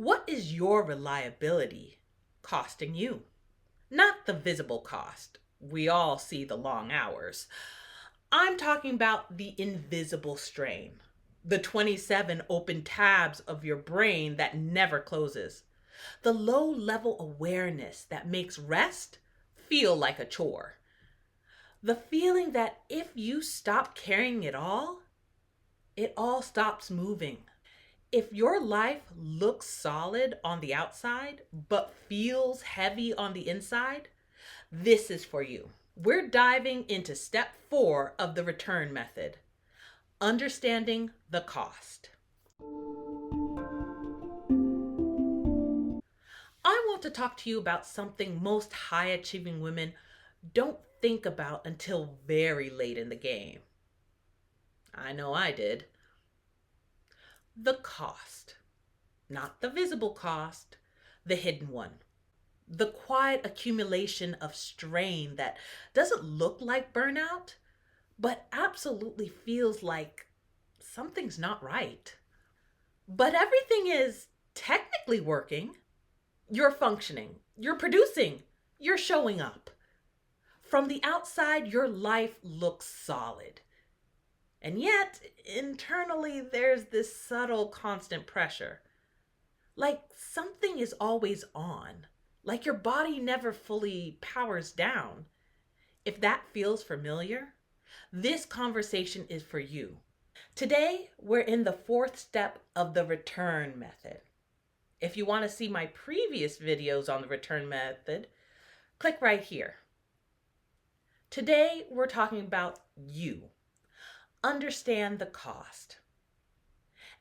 What is your reliability costing you? Not the visible cost. We all see the long hours. I'm talking about the invisible strain, the 27 open tabs of your brain that never closes, the low level awareness that makes rest feel like a chore, the feeling that if you stop carrying it all stops moving. If your life looks solid on the outside but feels heavy on the inside, this is for you. We're diving into step 4 of the return method, understanding the cost. I want to talk to you about something most high achieving women don't think about until very late in the game. I know I did. The cost. Not the visible cost, the hidden one. The quiet accumulation of strain that doesn't look like burnout, but absolutely feels like something's not right. But everything is technically working. You're functioning, you're producing, you're showing up. From the outside, your life looks solid. And yet, internally, there's this subtle, constant pressure. Like something is always on, like your body never fully powers down. If that feels familiar, this conversation is for you. Today, we're in the 4th step of the return method. If you want to see my previous videos on the return method, click right here. Today, we're talking about you. Understand the cost.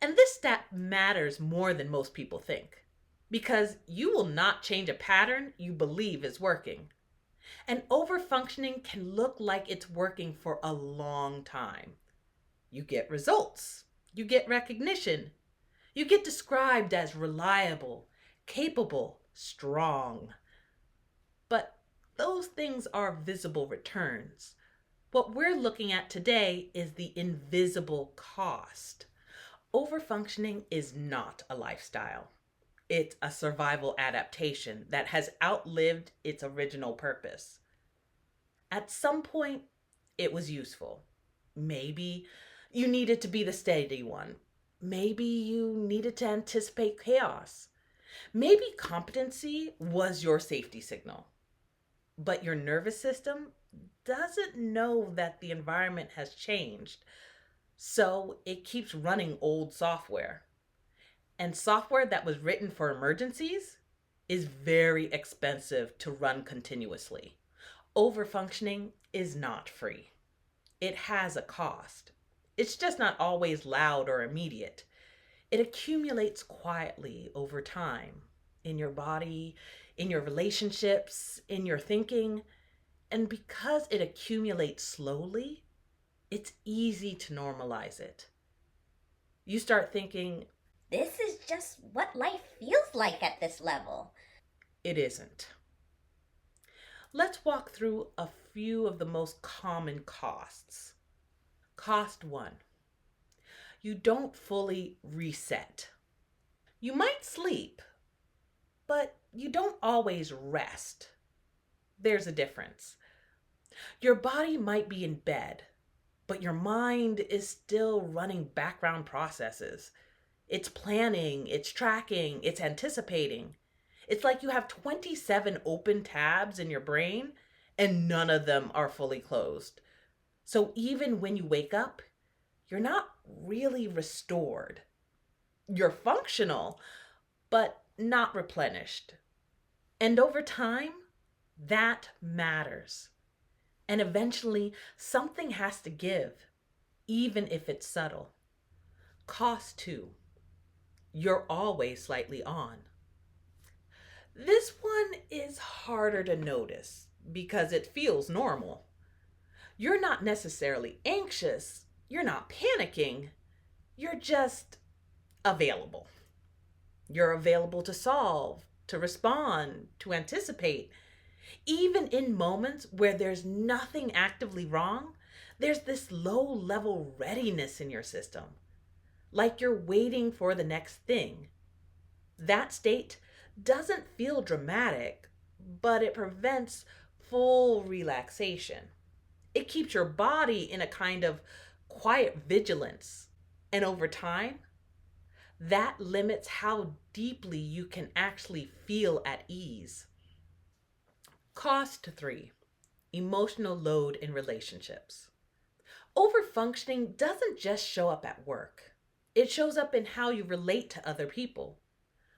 And this step matters more than most people think, because you will not change a pattern you believe is working. And overfunctioning can look like it's working for a long time. You get results, you get recognition, you get described as reliable, capable, strong. But those things are visible returns. What we're looking at today is the invisible cost. Overfunctioning is not a lifestyle. It's a survival adaptation that has outlived its original purpose. At some point, it was useful. Maybe you needed to be the steady one. Maybe you needed to anticipate chaos. Maybe competency was your safety signal. But your nervous system doesn't know that the environment has changed, so it keeps running old software. And software that was written for emergencies is very expensive to run continuously. Overfunctioning is not free. It has a cost. It's just not always loud or immediate. It accumulates quietly over time in your body, in your relationships, in your thinking. And because it accumulates slowly, it's easy to normalize it. You start thinking, this is just what life feels like at this level. It isn't. Let's walk through a few of the most common costs. Cost 1. You don't fully reset. You might sleep, but you don't always rest. There's a difference. Your body might be in bed, but your mind is still running background processes. It's planning, it's tracking, it's anticipating. It's like you have 27 open tabs in your brain and none of them are fully closed. So even when you wake up, you're not really restored. You're functional, but not replenished. And over time, that matters. And eventually, something has to give, even if it's subtle. Cost 2. You're always slightly on. This one is harder to notice because it feels normal. You're not necessarily anxious, you're not panicking, you're just available. You're available to solve, to respond, to anticipate. Even in moments where there's nothing actively wrong, there's this low level readiness in your system, like you're waiting for the next thing. That state doesn't feel dramatic, but it prevents full relaxation. It keeps your body in a kind of quiet vigilance. And over time, that limits how deeply you can actually feel at ease. Cost 3: emotional load in relationships. Overfunctioning doesn't just show up at work, it shows up in how you relate to other people.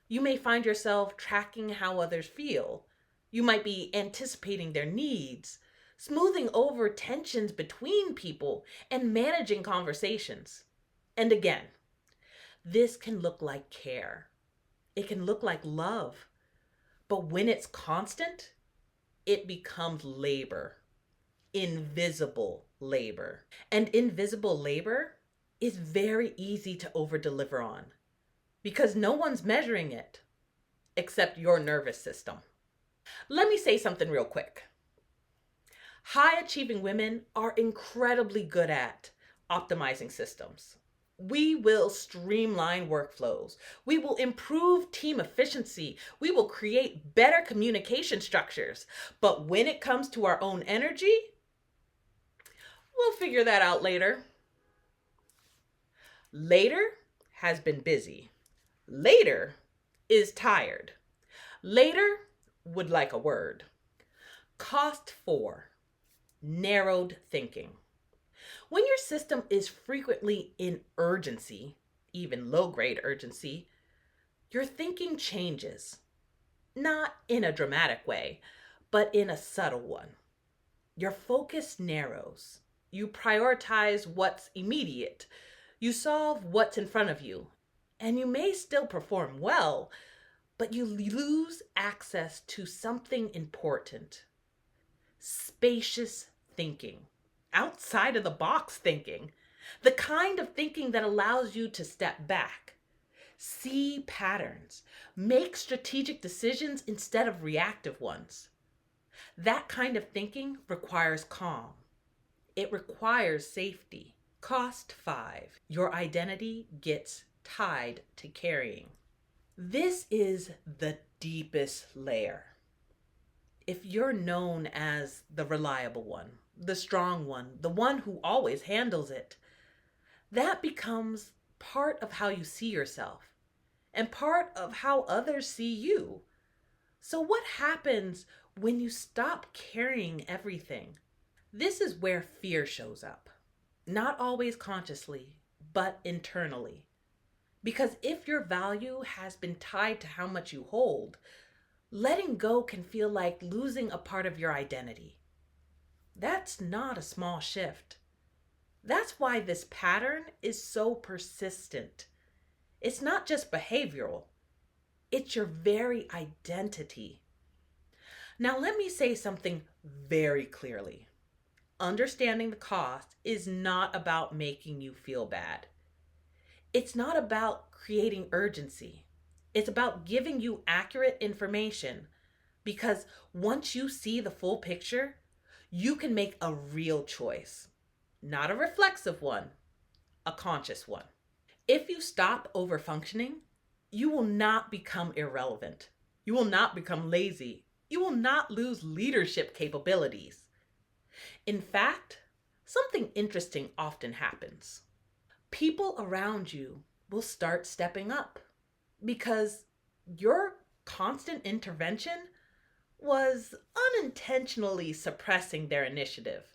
You may find yourself tracking how others feel. You might be anticipating their needs, smoothing over tensions between people, and managing conversations. And again, this can look like care. It can look like love. But when it's constant, it becomes labor, invisible labor. And invisible labor is very easy to overdeliver on because no one's measuring it except your nervous system. Let me say something real quick. High achieving women are incredibly good at optimizing systems. We will streamline workflows. We will improve team efficiency. We will create better communication structures. But when it comes to our own energy, we'll figure that out later. Later has been busy. Later is tired. Later would like a word. Cost 4: narrowed thinking. When your system is frequently in urgency, even low-grade urgency, your thinking changes. Not in a dramatic way, but in a subtle one. Your focus narrows. You prioritize what's immediate. You solve what's in front of you. And you may still perform well, but you lose access to something important. Spacious thinking. Outside of the box thinking. The kind of thinking that allows you to step back, see patterns, make strategic decisions instead of reactive ones. That kind of thinking requires calm. It requires safety. Cost 5: your identity gets tied to carrying. This is the deepest layer. If you're known as the reliable one, the strong one, the one who always handles it, that becomes part of how you see yourself and part of how others see you. So, what happens when you stop carrying everything? This is where fear shows up, not always consciously, but internally. Because if your value has been tied to how much you hold, letting go can feel like losing a part of your identity. That's not a small shift. That's why this pattern is so persistent. It's not just behavioral, it's your very identity. Now, let me say something very clearly. Understanding the cost is not about making you feel bad. It's not about creating urgency. It's about giving you accurate information because once you see the full picture, you can make a real choice, not a reflexive one, a conscious one. If you stop overfunctioning, you will not become irrelevant. You will not become lazy. You will not lose leadership capabilities. In fact, something interesting often happens. People around you will start stepping up because your constant intervention was unintentionally suppressing their initiative.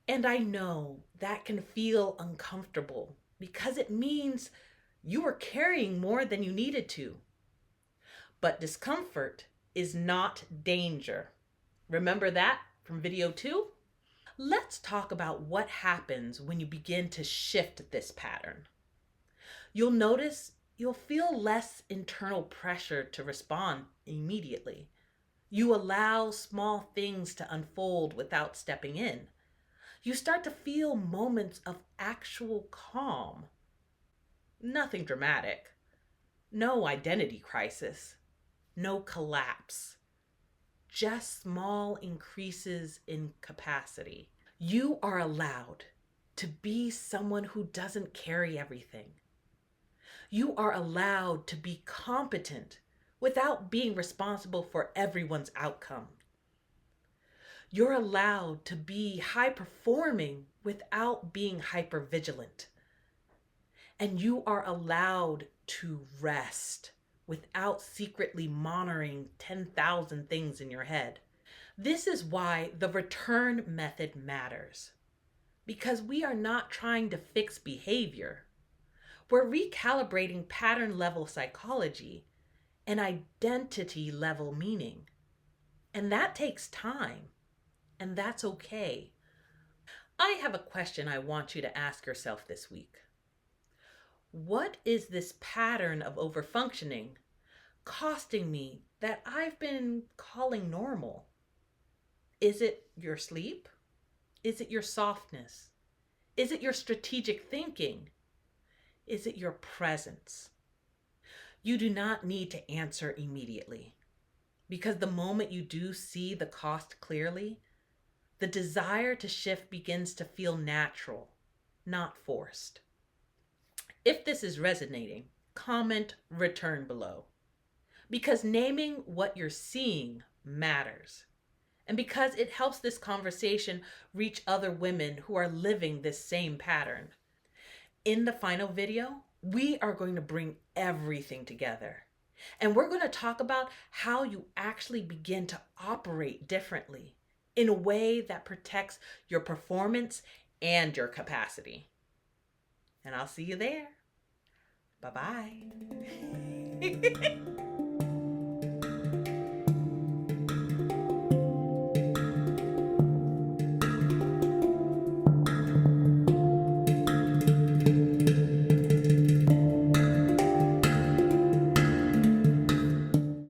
And I know that can feel uncomfortable because it means you were carrying more than you needed to. But discomfort is not danger. Remember that from video 2? Let's talk about what happens when you begin to shift this pattern. You'll notice you'll feel less internal pressure to respond immediately. You allow small things to unfold without stepping in. You start to feel moments of actual calm. Nothing dramatic. No identity crisis. No collapse. Just small increases in capacity. You are allowed to be someone who doesn't carry everything. You are allowed to be competent without being responsible for everyone's outcome. You're allowed to be high performing without being hyper vigilant. And you are allowed to rest without secretly monitoring 10,000 things in your head. This is why the return method matters. Because we are not trying to fix behavior. We're recalibrating pattern level psychology and identity level meaning. And that takes time. And that's okay. I have a question I want you to ask yourself this week. What is this pattern of overfunctioning costing me that I've been calling normal? Is it your sleep? Is it your softness? Is it your strategic thinking? Is it your presence? You do not need to answer immediately, because the moment you do see the cost clearly, the desire to shift begins to feel natural, not forced. If this is resonating, comment return below. Because naming what you're seeing matters. And because it helps this conversation reach other women who are living this same pattern. In the final video, we are going to bring everything together. And we're going to talk about how you actually begin to operate differently in a way that protects your performance and your capacity. And I'll see you there. Bye-bye.